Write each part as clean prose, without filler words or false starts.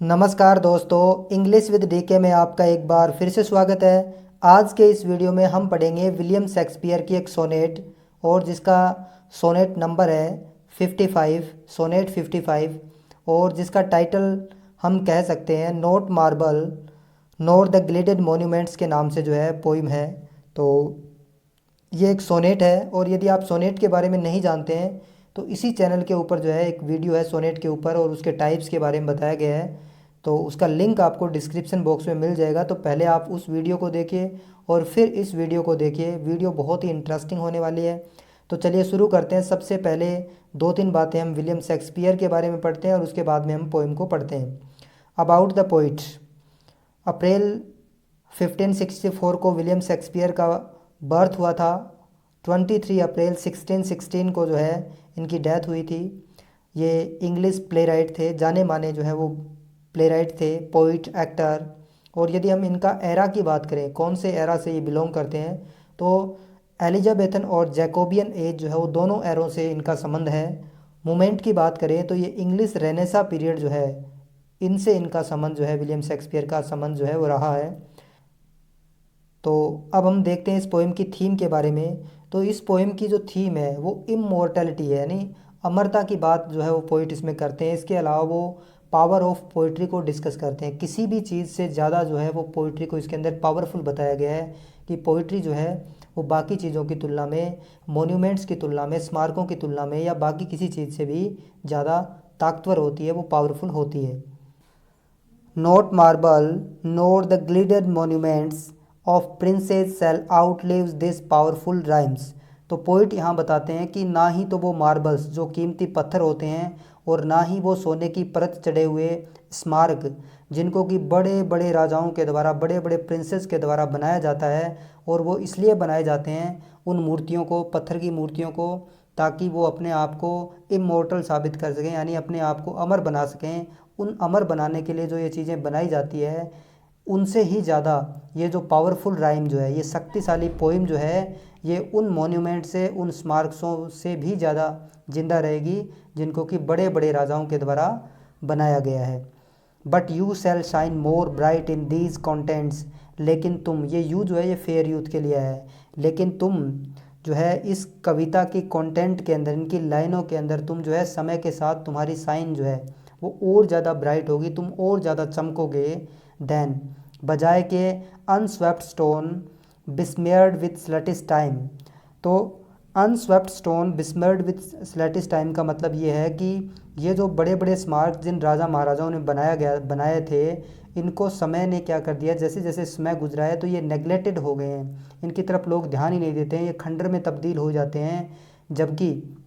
नमस्कार दोस्तों, English with DK में आपका एक बार फिर से स्वागत है। आज के इस वीडियो में हम पढ़ेंगे विलियम शेक्सपियर की एक सोनेट और जिसका सोनेट नंबर है 55, सोनेट 55, और जिसका टाइटल हम कह सकते हैं not marble not the gilded monuments के नाम से जो है पोइम है। तो ये एक सोनेट है और यदि आप सोनेट के बारे में नहीं जानते हैं तो इसी चैनल के ऊपर जो है एक वीडियो है सोनेट के ऊपर और उसके टाइप्स के बारे में बताया गया है। तो उसका लिंक आपको डिस्क्रिप्शन बॉक्स में मिल जाएगा। तो पहले आप उस वीडियो को देखिए और फिर इस वीडियो को देखिए। वीडियो बहुत ही इंटरेस्टिंग होने वाली है। तो चलिए शुरू करते हैं। सबसे पहले दो तीन बातें हम विलियम शेक्सपियर के बारे में पढ़ते हैं और उसके बाद में हम पोइम को पढ़ते हैं। About the poet. अप्रैल 1564 को विलियम शेक्सपियर का बर्थ हुआ था। 23 अप्रैल 1616 को जो है इनकी डेथ हुई थी। ये इंग्लिश प्ले राइट थे, जाने माने जो है वो प्ले राइट थे, पोइट, एक्टर। और यदि हम इनका एरा की बात करें, कौन से एरा से ये बिलोंग करते हैं, तो एलिजाबेथन और जैकोबियन एज जो है वो दोनों एरों से इनका संबंध है। मूवमेंट की बात करें तो ये इंग्लिश रेनेसा पीरियड जो है इनसे इनका संबंध जो है, विलियम शेक्सपियर का संबंध जो है वो रहा है। तो अब हम देखते हैं इस पोएम की थीम के बारे में। तो इस पोएम की जो थीम है वो इमोर्टैलिटी है, यानी अमरता की बात जो है वो पोइट इसमें करते हैं। इसके अलावा वो पावर ऑफ पोइट्री को डिस्कस करते हैं। किसी भी चीज़ से ज़्यादा जो है वो पोइट्री को इसके अंदर पावरफुल बताया गया है कि पोइट्री जो है वो बाकी चीज़ों की तुलना में, मोन्यूमेंट्स की तुलना में, स्मारकों की तुलना में या बाकी किसी चीज़ से भी ज़्यादा ताकतवर होती है, वो पावरफुल होती है। Not marble, nor the glided monuments of princes shall outlive these powerful rhymes। तो पोइट यहाँ बताते हैं कि ना ही तो वो मार्बल्स जो कीमती पत्थर होते हैं और ना ही वो सोने की परत चढ़े हुए स्मारक जिनको कि बड़े बड़े राजाओं के द्वारा, बड़े बड़े प्रिंसेस के द्वारा बनाया जाता है, और वो इसलिए बनाए जाते हैं उन मूर्तियों को, पत्थर की मूर्तियों को, ताकि वो अपने आप को इमोर्टल साबित कर सकें, यानी अपने आप को अमर बना सकें। उन अमर बनाने के लिए जो ये चीज़ें बनाई जाती है उनसे ही ज़्यादा ये जो पावरफुल राइम जो है, ये शक्तिशाली पोइम जो है, ये उन मोन्यूमेंट से, उन स्मारकों से भी ज़्यादा जिंदा रहेगी जिनको कि बड़े बड़े राजाओं के द्वारा बनाया गया है। But you shall shine more bright in these contents. लेकिन तुम, ये यू जो है ये फेयर यूथ के लिए है, लेकिन तुम जो है इस कविता की कंटेंट के अंदर, इनकी लाइनों के अंदर तुम जो है समय के साथ तुम्हारी साइन जो है वो और ज़्यादा ब्राइट होगी, तुम और ज़्यादा चमकोगे देन बजाय के अनस्वेप्ट स्टोन बिस्मेयर्ड विथ स्लटिस टाइम। तो अनस्वेप्ट स्टोन बिस्मेयर्ड विथ स्लटिस टाइम का मतलब ये है कि ये जो बड़े बड़े स्मारक जिन राजा महाराजाओं ने बनाए थे, इनको समय ने क्या कर दिया, जैसे जैसे समय गुजरा है तो ये नेग्लेक्टेड हो गए हैं, इनकी तरफ लोग ध्यान ही नहीं देते हैं, ये खंडर में तब्दील हो जाते हैं। जबकि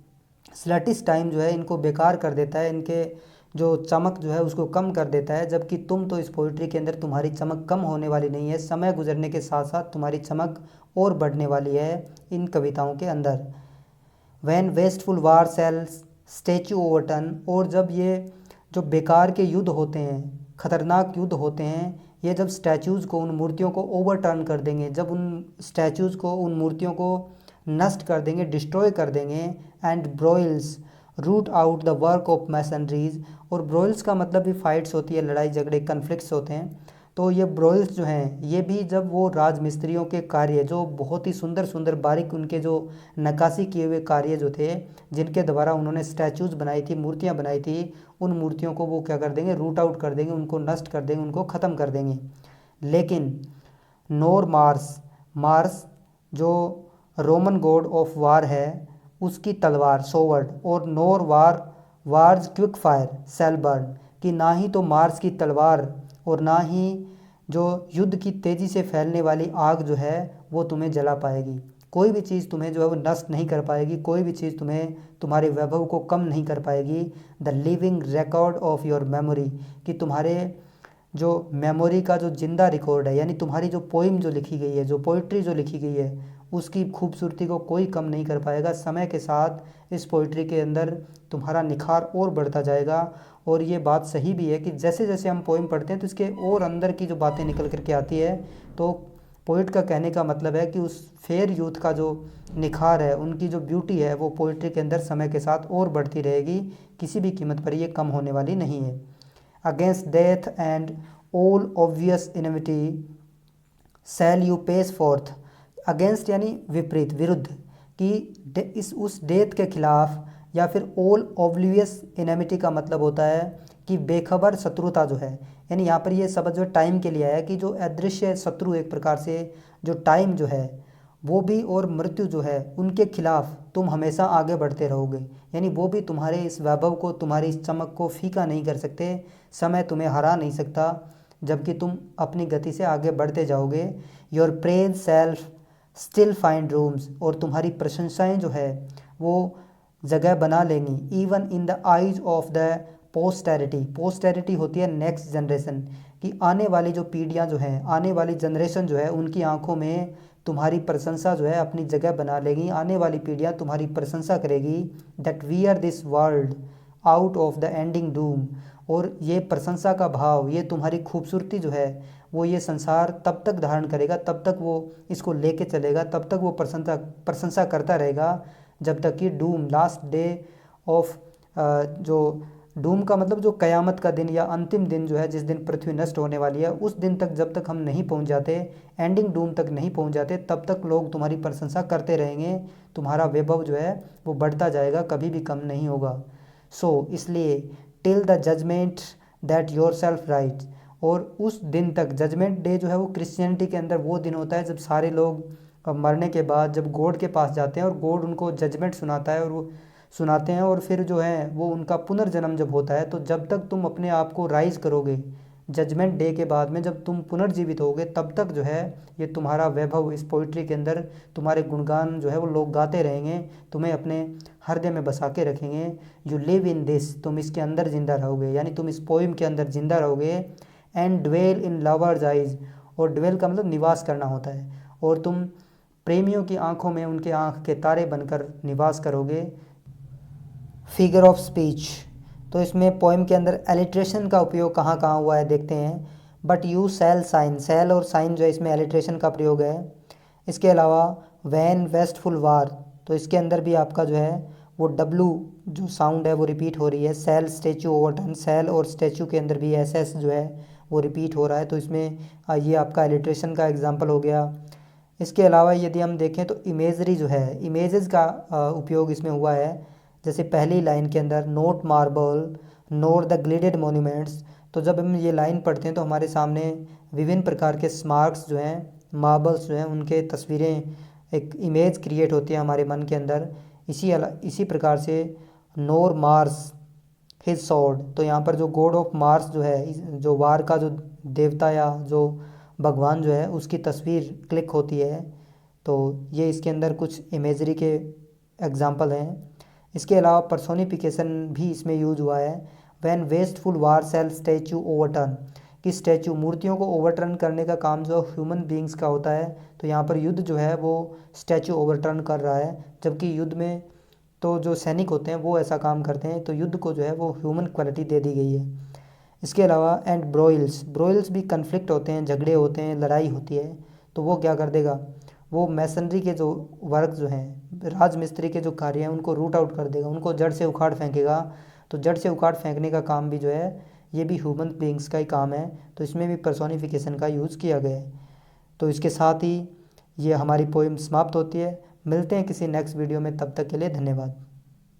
स्लैटिस टाइम जो है इनको बेकार कर देता है, इनके जो चमक जो है उसको कम कर देता है। जबकि तुम तो इस पोइट्री के अंदर तुम्हारी चमक कम होने वाली नहीं है, समय गुजरने के साथ साथ तुम्हारी चमक और बढ़ने वाली है इन कविताओं के अंदर। वैन वेस्टफुल वार सेल्स स्टैचू ओवरटर्न। और जब ये जो बेकार के युद्ध होते हैं, खतरनाक युद्ध होते हैं, ये जब स्टैचूज़ को, उन मूर्तियों को ओवरटर्न कर देंगे, जब उन स्टैचूज़ को, उन मूर्तियों को नष्ट कर देंगे, डिस्ट्रॉय कर देंगे। And broils root out the work of masonries. और ब्रोइल्स का मतलब भी फाइट्स होती है, लड़ाई झगड़े, कन्फ्लिक्ट्स होते हैं। तो ये ब्रोइल्स जो हैं ये भी जब वो राजमिस्त्रियों के कार्य, जो बहुत ही सुंदर सुंदर बारीक उनके जो नक्काशी किए हुए कार्य जो थे, जिनके द्वारा उन्होंने स्टैचूज़ बनाई थी, मूर्तियाँ बनाई थी, उन मूर्तियों को वो क्या कर देंगे, रूट आउट कर देंगे, उनको नष्ट कर देंगे, उनको ख़त्म कर देंगे। लेकिन नोर मार्स, मार्स जो रोमन गॉड ऑफ वार है, उसकी तलवार सोवर्ड, और nor wars quick fire shall burn, कि ना ही तो मार्स की तलवार और ना ही जो युद्ध की तेज़ी से फैलने वाली आग जो है वो तुम्हें जला पाएगी। कोई भी चीज़ तुम्हें जो है वो नष्ट नहीं कर पाएगी, कोई भी चीज़ तुम्हें तुम्हारे वैभव को कम नहीं कर पाएगी। The living record of your memory, कि तुम्हारे जो मेमोरी का जो जिंदा रिकॉर्ड है, यानी तुम्हारी जो पोइम जो लिखी गई है, जो पोइट्री जो लिखी गई है, उसकी खूबसूरती को कोई कम नहीं कर पाएगा। समय के साथ इस पोइट्री के अंदर तुम्हारा निखार और बढ़ता जाएगा। और ये बात सही भी है कि जैसे जैसे हम पोइम पढ़ते हैं तो इसके और अंदर की जो बातें निकल करके आती है। तो पोइट का कहने का मतलब है कि उस फेयर यूथ का जो निखार है, उनकी जो ब्यूटी है, वो पोइट्री के अंदर समय के साथ और बढ़ती रहेगी, किसी भी कीमत पर ये कम होने वाली नहीं है। Against death and all oblivious enmity shall you pace forth. Against यानी विपरीत, विरुद्ध, कि इस उस डेथ के खिलाफ, या फिर ऑल ऑब्वियस इनमिटी का मतलब होता है कि बेखबर शत्रुता जो है, यानी यहाँ पर ये शब्द जो टाइम के लिए है कि जो अदृश्य शत्रु एक प्रकार से जो टाइम जो है वो भी और मृत्यु जो है उनके खिलाफ तुम हमेशा आगे बढ़ते रहोगे, यानी वो भी तुम्हारे इस वैभव को, तुम्हारी इस चमक को फीका नहीं कर सकते, समय तुम्हें हरा नहीं सकता, जबकि तुम अपनी गति से आगे बढ़ते जाओगे। Your praise self still find rooms, और तुम्हारी प्रशंसाएं जो है वो जगह बना लेंगी even in the eyes of the posterity. Posterity होती है नेक्स्ट जनरेशन, कि आने वाली जो पीढ़ियां जो हैं, आने वाली जनरेशन जो है उनकी आंखों में तुम्हारी प्रशंसा जो है अपनी जगह बना लेगी, आने वाली पीढ़ियां तुम्हारी प्रशंसा करेगी। That we are this world out of the ending doom, और ये प्रशंसा का भाव, ये तुम्हारी खूबसूरती जो है वो ये संसार तब तक धारण करेगा, तब तक वो इसको लेके चलेगा, तब तक वो प्रशंसा करता रहेगा जब तक कि डूम, लास्ट डे ऑफ, जो डूम का मतलब जो कयामत का दिन या अंतिम दिन जो है, जिस दिन पृथ्वी नष्ट होने वाली है, उस दिन तक जब तक हम नहीं पहुंच जाते, एंडिंग डूम तक नहीं पहुंच जाते, तब तक लोग तुम्हारी प्रशंसा करते रहेंगे, तुम्हारा वैभव जो है वो बढ़ता जाएगा, कभी भी कम नहीं होगा। सो इसलिए till the judgment that yourself right, और उस दिन तक, जजमेंट डे जो है वो क्रिश्चियनिटी के अंदर वो दिन होता है जब सारे लोग मरने के बाद जब गॉड के पास जाते हैं और गॉड उनको जजमेंट सुनाता है, और वो सुनाते हैं, और फिर जो है वो उनका पुनर्जन्म जब होता है, तो जब तक तुम अपने आप को राइज करोगे जजमेंट डे के बाद में, जब तुम पुनर्जीवित होगे, तब तक जो है ये तुम्हारा वैभव इस पोइट्री के अंदर, तुम्हारे गुणगान जो है वो लोग गाते रहेंगे, तुम्हें अपने हृदय में बसा के रखेंगे। यू लिव इन दिस, तुम इसके अंदर जिंदा रहोगे, यानी तुम इस पोइम के अंदर जिंदा रहोगे। And dwell in lovers eyes, और ड्वेल का मतलब निवास करना होता है, और तुम प्रेमियों की आंखों में उनके आंख के तारे बनकर निवास करोगे। फिगर ऑफ स्पीच, तो इसमें पोइम के अंदर एलिट्रेशन का उपयोग कहाँ कहाँ हुआ है देखते हैं। But you shall shine, shall और साइन जो है इसमें एलिट्रेशन का प्रयोग है। इसके अलावा वैन वेस्टफुल वार, तो इसके अंदर भी आपका जो है वो डब्लू जो साउंड है वो रिपीट हो रही है। सेल स्टैचू ओवरटर्न, सेल और स्टैचू के अंदर भी एस एस जो है वो रिपीट हो रहा है, तो इसमें ये आपका एलिट्रेशन का एग्जाम्पल हो गया। इसके अलावा यदि हम देखें तो इमेजरी जो है, इमेजेस का उपयोग इसमें हुआ है। जैसे पहली लाइन के अंदर not marble not the gilded monuments, तो जब हम ये लाइन पढ़ते हैं तो हमारे सामने विभिन्न प्रकार के स्मार्क्स जो हैं, मार्बल्स जो हैं, उनके तस्वीरें, एक इमेज क्रिएट होती है हमारे मन के अंदर। इसी प्रकार से नोर मार्स हिज सॉर्ड, तो यहाँ पर जो गॉड ऑफ मार्स जो है, जो वार का जो देवता या जो भगवान जो है उसकी तस्वीर क्लिक होती है, तो ये इसके अंदर कुछ इमेजरी के एग्जाम्पल हैं। इसके अलावा पर्सोनिफिकेशन भी इसमें यूज हुआ है। When wasteful war shall statue overturn, कि स्टैचू, मूर्तियों को ओवरटर्न करने का काम जो ह्यूमन बींग्स का होता है, तो यहाँ पर युद्ध जो है वो स्टैचू ओवरटर्न कर रहा है, जबकि युद्ध में तो जो सैनिक होते हैं वो ऐसा काम करते हैं, तो युद्ध को जो है वो ह्यूमन क्वालिटी दे दी गई है। इसके अलावा एंड ब्रोइल्स, ब्रोइल्स भी कन्फ्लिक्ट होते हैं, झगड़े होते हैं, लड़ाई होती है, तो वो क्या कर देगा, वो मैसनरी के जो वर्क जो हैं, राजमिस्त्री के जो कार्य हैं, उनको रूट आउट कर देगा, उनको जड़ से उखाड़ फेंकेगा। तो जड़ से उखाड़ फेंकने का काम भी जो है ये भी ह्यूमन बींग्स का ही काम है, तो इसमें भी पर्सोनिफिकेशन का यूज़ किया गया है। तो इसके साथ ही ये हमारी पोइम समाप्त होती है। मिलते हैं किसी नेक्स्ट वीडियो में, तब तक के लिए धन्यवाद।